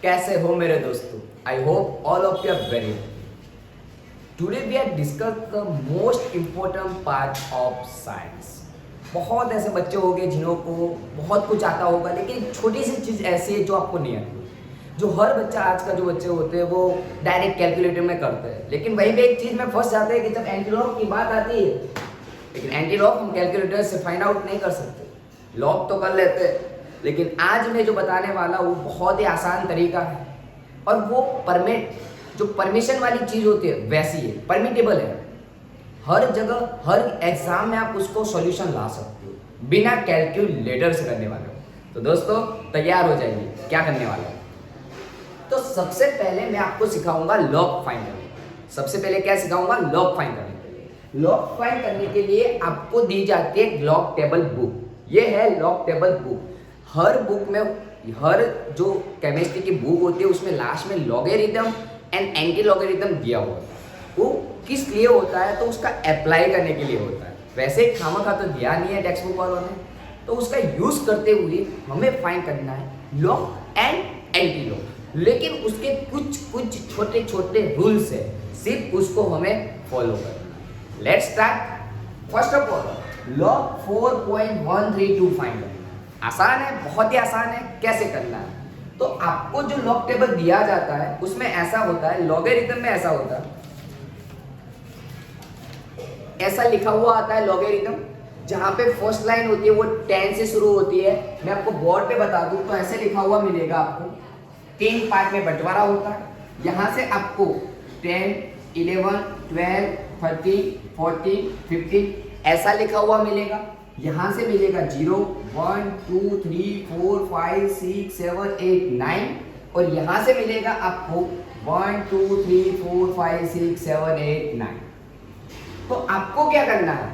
कैसे हो मेरे दोस्तों? I hope all of you are very well. Today we are discuss the most important part of science. बहुत ऐसे बच्चे होंगे जिन्हों को बहुत कुछ आता होगा, लेकिन छोटी सी चीज़ ऐसी है जो आपको नहीं आती। जो हर बच्चा, आज का जो बच्चे होते हैं वो डायरेक्ट कैलकुलेटर में करते हैं, लेकिन वहीं पे एक चीज़ में फंस जाते हैं कि जब एंटीलॉग की बात आती है, लेकिन एंटीलॉग हम कैलकुलेटर से फाइंड आउट नहीं कर सकते। लॉग तो कर लेते हैं, लेकिन आज मैं जो बताने वाला वो बहुत ही आसान तरीका है, और वो जो परमिशन वाली चीज़ होती है वैसी है, परमिटेबल है। हर जगह हर एग्जाम में आप उसको सॉल्यूशन ला सकते हो बिना कैलकुलेटर से करने वाले हो। तो दोस्तों तैयार हो जाइए, क्या करने वाला है। तो सबसे पहले मैं आपको सिखाऊंगा लॉग फाइंड करने। सबसे पहले क्या सिखाऊंगा? लॉग फाइंड करने के लिए। लॉग फाइंड करने के लिए आपको दी जाती है लॉग टेबल बुक। ये है लॉग टेबल बुक। हर बुक में, हर जो केमिस्ट्री की बुक होती है उसमें लास्ट में लॉगरिथम एंड एंटी लॉगरिथम दिया हुआ है। वो किस लिए होता है? तो उसका अप्लाई करने के लिए होता है। वैसे खामखा तो दिया नहीं है टेक्स्ट बुक वालों ने, तो उसका यूज करते हुए हमें फाइंड करना है लॉग एंड एंटी लॉग। लेकिन उसके कुछ छोटे छोटे रूल्स है, सिर्फ उसको हमें फॉलो करना है। Let's start. First of all log 4.132 find करना। आसान है, बहुत ही आसान है। कैसे करना है? तो आपको जो लॉग टेबल दिया जाता है उसमें ऐसा होता है, लॉगरिथम में ऐसा होता है, ऐसा लिखा हुआ आता है लॉगरिथम। जहां पे फर्स्ट लाइन होती है वो 10 से शुरू होती है। मैं आपको बोर्ड पे बता दूं तो ऐसे लिखा हुआ मिलेगा आपको। 3 पार्ट में बंटवारा होता है। यहां से आपको 10, 11, 12, 13, 14, 15 ऐसा लिखा हुआ मिलेगा। यहां से मिलेगा 0, 1, 2, 3, 4, 5, 6, 7, 8, 9, और यहां से मिलेगा आपको 1, 2, 3, 4, 5, 6, 7, 8, 9। तो आपको क्या करना है?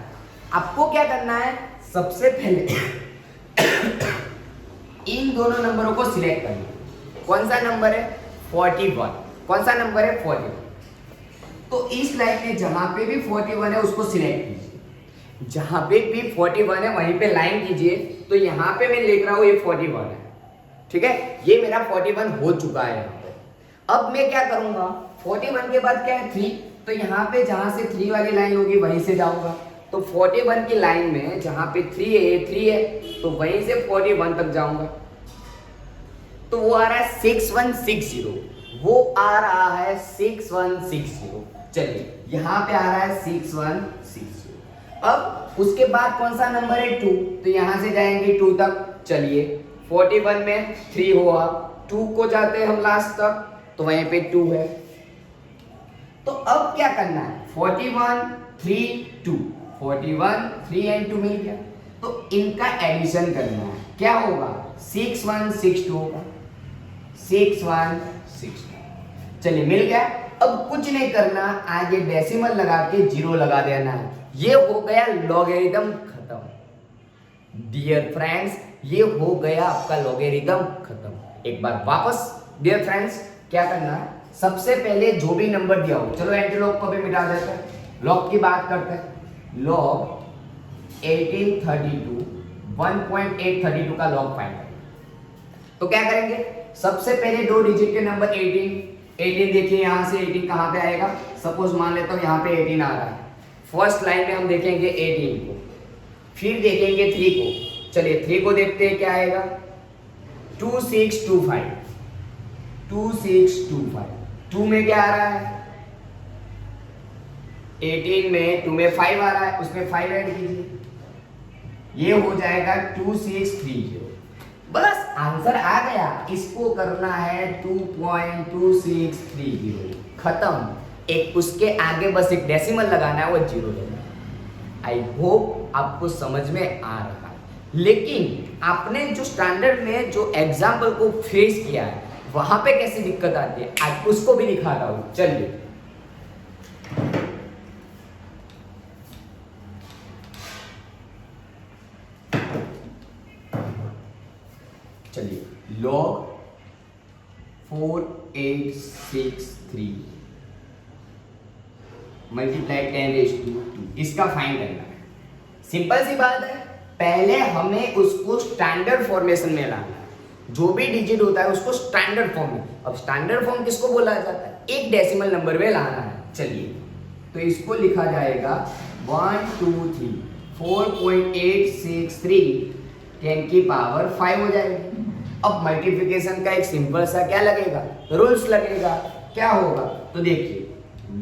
आपको क्या करना है? सबसे पहले इन दोनों नंबरों को सिलेक्ट करना है। कौन सा नंबर है? 41। कौन सा नंबर है? 41। तो इस लाइन में जहां पे भी 41 है उसको सिलेक्ट कीजिए। जहां पे भी 41 है वहीं पे लाइन कीजिए। तो यहां पे मैं लिख रहा हूं ये 41 है, ठीक है। ये मेरा 41 हो चुका है यहाँ पे। अब मैं क्या करूंगा? 41 के बाद क्या है? 3। तो यहाँ पे जहां से 3 वाली लाइन होगी वहीं से जाऊंगा। तो 41 की लाइन में जहां पे 3 है तो वहीं से 41 तक जाऊंगा। तो वो आ रहा है 6160। वो आ रहा है 6160। चलिए यहां पे आ रहा है 6160। अब उसके बाद कौन सा नंबर है? 2। तो यहां से जाएंगे 2 तक। चलिए 41 में 3 हुआ, 2 को जाते हैं हम लास्ट तक, तो वहीं पे 2 है। तो अब क्या करना है? 41, 3, 2। 41, 3 एंड 2 मिल गया। तो इनका एडिशन करना है। क्या होगा? 6162 होगा। 6162। चलिए मिल गया। अब कुछ नहीं करना, आगे डेसिमल लगा के 0 लगा देना है। ये हो गया लॉगरिथम खत्म। डियर फ्रेंड्स, ये हो गया आपका लॉगरिथम खत्म। एक बार वापस डियर फ्रेंड्स क्या करना है? सबसे पहले जो भी नंबर दिया हो, चलो एंटीलॉग को भी मिटा देते हैं, लॉग की बात करते हैं। लॉग 1832, 1.832 का लॉग फाइंड करेंगे। तो क्या करेंगे? सबसे पहले 2 डिजिट के नंबर 18 देखिए, यहां से 18 कहां पे आएगा? सपोज मान लेता हूं यहां पे 18 आ रहा है। फर्स्ट लाइन में हम देखेंगे 18 को, फिर देखेंगे 3 को। चलिए 3 को देखते हैं क्या आएगा? 2625। 2625। 2 में क्या आ रहा है? 18 में 2 में 5 आ रहा है, उसमें 5 ऐड कीजिए, ये हो जाएगा 2630। बस आंसर आ गया। इसको करना है 2.2630। खत्म। एक उसके आगे बस एक डेसिमल लगाना है, वो 0 लेना है। आई होप आपको समझ में आ रहा है। लेकिन आपने जो स्टैंडर्ड में जो एग्जाम्पल को फेस किया है वहां पे कैसी दिक्कत आती है आज उसको भी दिखाता हूं। चलिए log 4863 मल्टीप्लाई 10⁻², इसका फाइंड करना है। सिंपल सी बात है, पहले हमें उसको स्टैंडर्ड फॉर्मेशन में लाना है। जो भी डिजिट होता है उसको स्टैंडर्ड फॉर्म में, अब स्टैंडर्ड फॉर्म किसको बोला जाता है, एक डेसिमल नंबर में लाना है। चलिए तो इसको लिखा जाएगा 1 2 3 4.863 10 की पावर 5 हो जाएगी। अब मल्टीप्लिकेशन का एक सिंपल सा क्या लगेगा, रूल्स लगेगा। क्या होगा तो देखिए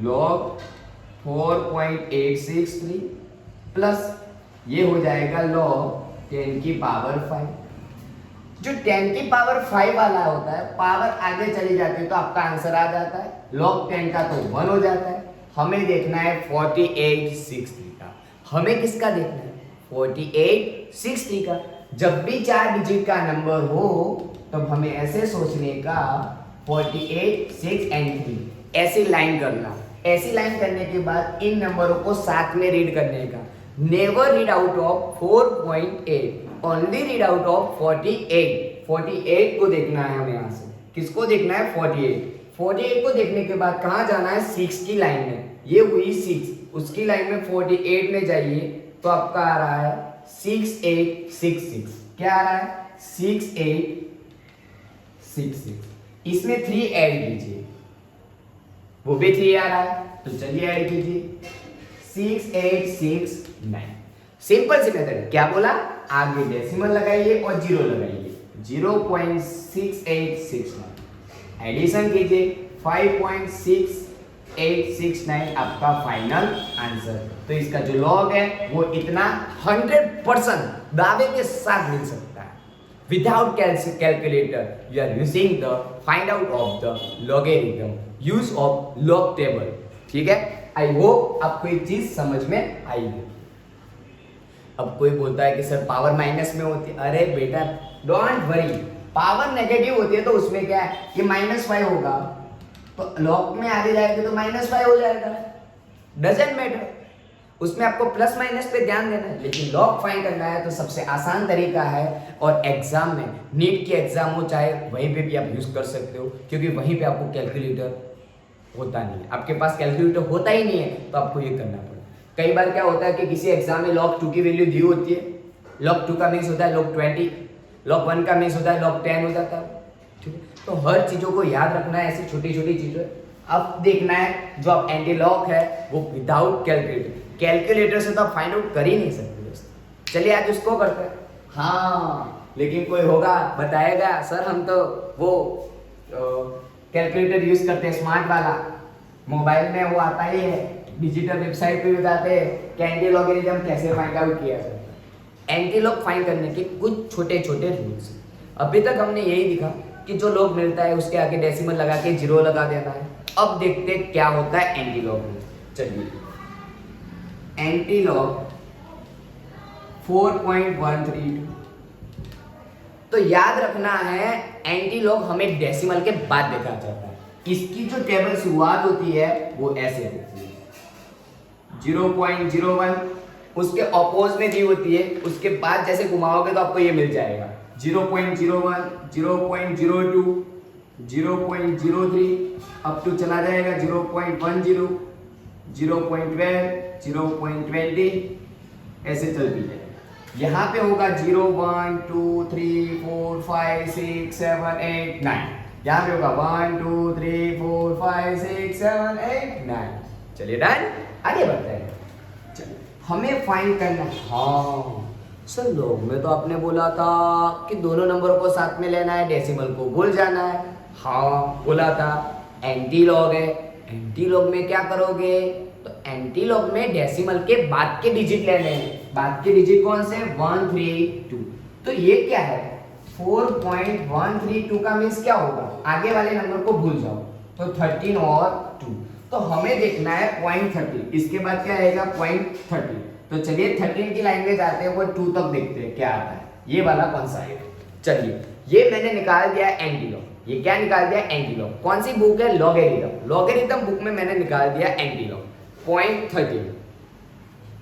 log 4.863 प्लस ये हो जाएगा log 10 की पावर 5। जो 10 की पावर 5 वाला होता है, पावर आगे चली जाती है तो आपका आंसर आ जाता है, log 10 का तो 1 हो जाता है। हमें देखना है 4863 का, हमें किसका देखना है 4863 का। जब भी 4 डिजिट का नंबर हो तब हमें ऐसे सोचने का 48 6 एंड 3 ऐसी लाइन करना। ऐसी लाइन करने के बाद इन नंबरों को साथ में रीड करने का। Never read out of 4.8, only read out of 48। 48 को देखना है हमें यहाँ से, किसको देखना है 48। 48 को देखने के बाद कहाँ जाना है 6 की लाइन में, ये हुई 6, उसकी लाइन में 48 में जाइए तो आपका आ रहा है 6866। क्या आ रहा है 6866। इसमें 3 ऐड कीजिए, वो भी 3 आ रहा है तो चलिए ऐड कीजिए 6869। सिंपल सी मेथड, क्या बोला, आगे डेसिमल लगाइए और जीरो लगाइए, 0.6869 एडिशन कीजिए 5.6869 आपका फाइनल आंसर। तो इसका जो लॉग है वो इतना 100% दावे के साथ मिल सकता है। Without calculator you are using the find out of the logarithm, use of log table. ठीक है, आई होप आपको एक चीज समझ में आई है। अब कोई बोलता है कि सर पावर माइनस में होती है, अरे बेटा डोंट वरी, पावर नेगेटिव होती है तो उसमें क्या है कि -5 होगा, तो लॉग में आगे जाएगा तो -5 हो जाएगा, डजंट मैटर। उसमें आपको प्लस माइनस पे ध्यान देना है, लेकिन लॉग फाइंड करना है तो सबसे आसान तरीका है। और एग्जाम में, नीट की एग्जाम हो चाहे, वहीं पे भी आप यूज कर सकते हो, क्योंकि वहीं पे आपको कैलकुलेटर होता नहीं है, आपके पास कैलकुलेटर होता ही नहीं है तो आपको ये करना पड़ेगा। कई बार क्या होता है कि किसी एग्जाम में log 2 की वैल्यू दी होती है, log 2 का मीन्स होता है log 20, log 1 का मीन्स होता है log 10 हो जाता है। ठीक है, तो हर चीज़ों को याद रखना है, ऐसी छोटी छोटी चीज़ें। अब देखना है जो आप एंटी लॉग है वो विदाउट कैलकुलेटर, कैलकुलेटर से तो आप फाइंड आउट कर ही नहीं सकते दोस्तों। चलिए आज उसको करते हैं। हाँ, लेकिन कोई होगा बताएगा सर हम तो वो कैलकुलेटर यूज करते हैं स्मार्ट वाला, मोबाइल में वो आता ही है, डिजिटल वेबसाइट पे बताते हैं कि एंटी लॉगरिथम कैसे फाइंड आउट किया जाए। एंटी लॉग फाइंड करने के कुछ छोटे छोटे रूल्स। अभी तक हमने यही दिखा कि जो लॉग मिलता है उसके आगे डेसिमल लगा के 0 लगा देना है। अब देखते हैं क्या होता है एंटी लॉग में। चलिए, एंटी लॉग 4.132, तो याद रखना है एंटी लॉग हमें डेसिमल के बाद देखा जाता है। इसकी जो टेबल शुरुआत होती है वो ऐसे होती है 0.01, उसके अपोज में दी होती है, उसके बाद जैसे घुमाओगे तो आपको ये मिल जाएगा 0.01, 0.02, 0.03 अप टू चला जाएगा 0.10, 0.12, 0.20 ऐसे चलती है। यहाँ पे होगा 0 1 2 3 4 5 6 7 8 9, यहाँ पे होगा 1 2 3 4 5 6 7 8 9। चलिए डन, आगे बढ़ते हैं। चलिए हमें फाइंड करना है। हाँ सर लॉग में तो आपने बोला था कि दोनों नंबरों को साथ में लेना है, डेसिमल को भूल जाना है। हाँ बोला था। एंटी लॉग है, एंटी लॉग में क्या करोगे, तो एंटी लॉग में डेसिमल के बाद के डिजिट लेने हैं। बाद के डिजिट कौन से, 1 3 2। तो ये क्या है 4.132 का मीन्स क्या होगा, आगे वाले नंबर को भूल जाओ, तो 13 और 2। तो हमें देखना है 0.30, इसके बाद क्या आएगा 0.30। तो चलिए 13 की लाइन में जाते हैं, वो 2 तक देखते हैं क्या आता है, ये वाला कौन सा आएगा। चलिए ये मैंने निकाल दिया एंटी लॉग। ये क्या निकाल दिया, एंटी लॉग। कौन सी बुक है, लॉगरिथम। लॉगरिथम बुक में मैंने निकाल दिया एंटी लॉग 0.30।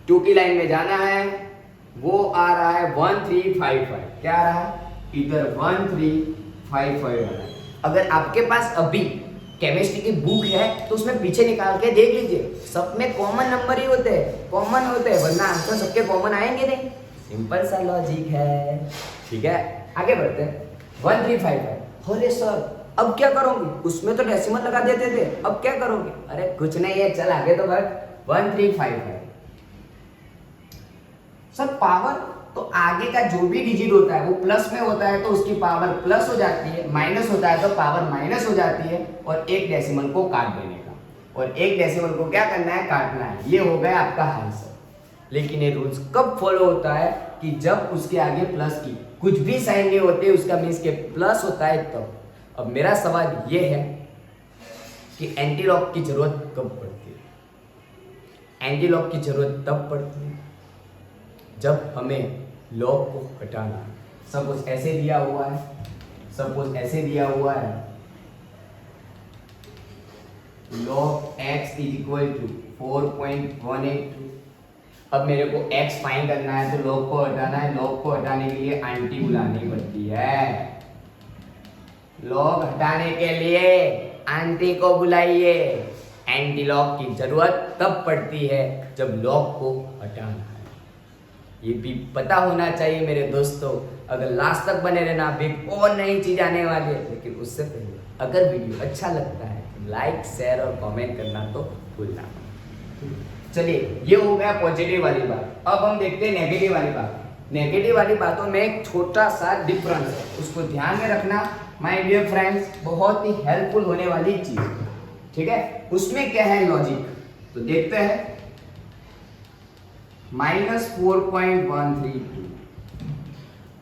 2 की लाइन में जाना है, वो आ रहा है 1355। क्या आ रहा है, इधर 1355 आ रहा है। अगर आपके पास अभी केमिस्ट्री की बुक है तो उसमें पीछे निकाल के देख लीजिए, सब में कॉमन नंबर ही होते हैं, कॉमन होते हैं, वरना आंसर सबके कॉमन आएंगे नहीं। सिंपल सा लॉजिक है। ठीक है, आगे बढ़ते हैं। 1355 है। अरे सर अब क्या करोगे, उसमें तो डेसिमल लगा देते थे, अब क्या करोगे? अरे कुछ नहीं है, चल आगे तो बढ़। 1355 है सर। पावर तो आगे का जो भी डिजिट होता है वो प्लस में होता है तो उसकी पावर प्लस हो जाती है, माइनस होता है तो पावर माइनस हो जाती है, और एक डेसिमल को काट देने का, और एक डेसिमल को क्या करना है, काटना है। ये हो गया आपका आंसर। लेकिन ये रूल्स कब फॉलो होता है कि जब उसके आगे प्लस की कुछ भी साइन नहीं होते, उसका मीन्स के प्लस होता है तब। अब मेरा सवाल ये है कि एंटी लॉक की जरूरत कब पड़ती है? एंटी लॉक की जरूरत तब पड़ती है जब हमें लॉक को हटाना है। सपोज ऐसे दिया हुआ है, सपोज ऐसे दिया हुआ है, log x is equal to 4.182। अब मेरे को x फाइंड करना है तो log को हटाना है। log को हटाने के लिए आंटी बुलानी पड़ती है। log हटाने के लिए आंटी को बुलाइए। एंटी लॉक की जरूरत तब पड़ती है जब लॉक को हटाना है। ये भी पता होना चाहिए मेरे दोस्तों। अगर लास्ट तक बने रहना, बिग और नई चीज आने वाली है। लेकिन उससे पहले अगर वीडियो अच्छा लगता है तो लाइक, शेयर और कमेंट करना तो भूलना। चलिए, ये हो गया पॉजिटिव वाली बात। अब हम देखते हैं नेगेटिव वाली बात। नेगेटिव वाली बातों में एक छोटा सा डिफरेंस है, उसको ध्यान में रखना माय डियर फ्रेंड्स, बहुत ही हेल्पफुल होने वाली चीज। ठीक है, उसमें क्या है लॉजिक, तो देखते हैं। -4.132,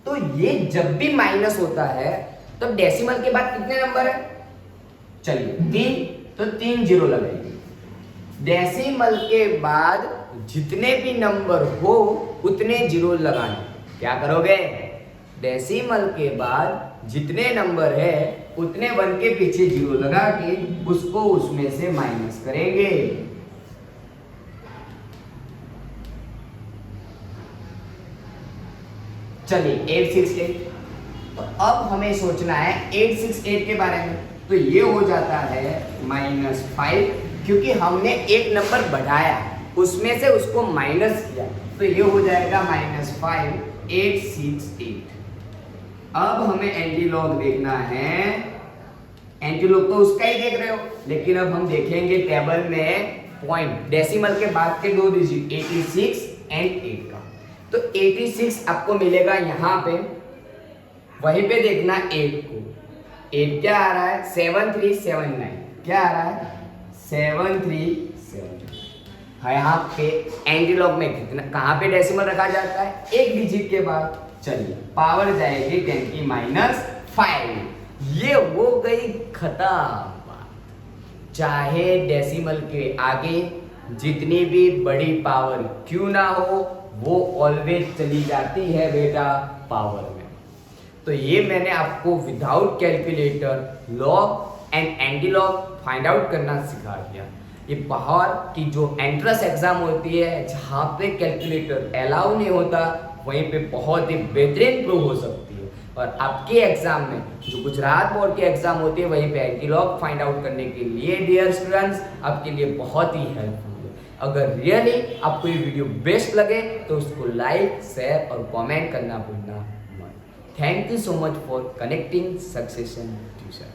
तो ये जब भी माइनस होता है तो डेसिमल के बाद कितने नंबर है? चलिए 3, तो 3 जीरो लगाएंगे। डेसिमल के बाद जितने भी नंबर हो उतने जीरो लगाने। क्या करोगे? डेसिमल के बाद जितने नंबर है उतने 1 के पीछे जीरो लगा के उसको उसमें से माइनस करेंगे। चलिए 868, तो अब हमें सोचना है 868 के बारे में। तो ये हो जाता है -5, क्योंकि हमने एक नंबर बढ़ाया उसमें से उसको माइनस किया, तो ये हो जाएगा -5 868। अब हमें एंटी लॉग देखना है। एंटी लॉग तो उसका ही देख रहे हो, लेकिन अब हम देखेंगे टेबल में पॉइंट डेसिमल के बाद के 2 डिजिट 86 एंड 8 का। तो 86 आपको मिलेगा यहाँ पे, वहीं पे देखना 8 को। 8 क्या आ रहा है? 7379। क्या आ रहा है? 7379 है। यहाँ पे एंटी लॉग में कितना, कहाँ पे डेसिमल रखा जाता है? एक डिजिट के बाद। चलिए, पावर जाएगी 10 की -5। ये हो गई खत्म बात। चाहे डेसिमल के आगे जितनी भी बड़ी पावर क्यों ना हो, वो ऑलवेज चली जाती है बेटा पावर में। तो ये मैंने आपको without calculator log and anti log find out करना सिखा दिया। ये बाहर की जो एंट्रेंस एग्जाम होती है जहाँ पे कैलकुलेटर अलाउ नहीं होता, वहीं पे बहुत ही बेहतरीन प्रूव हो सकती है। और आपके एग्जाम में जो गुजरात बोर्ड के एग्जाम होती है वहीं पे एंटी लॉग फाइंड आउट करने के लिए डियर स्टूडेंट्स आपके लिए बहुत ही हेल्पफुल। अगर रियली आपको ये वीडियो बेस्ट लगे तो उसको लाइक, शेयर और कमेंट करना भूलना मत। Thank you so much for connecting succession tuition.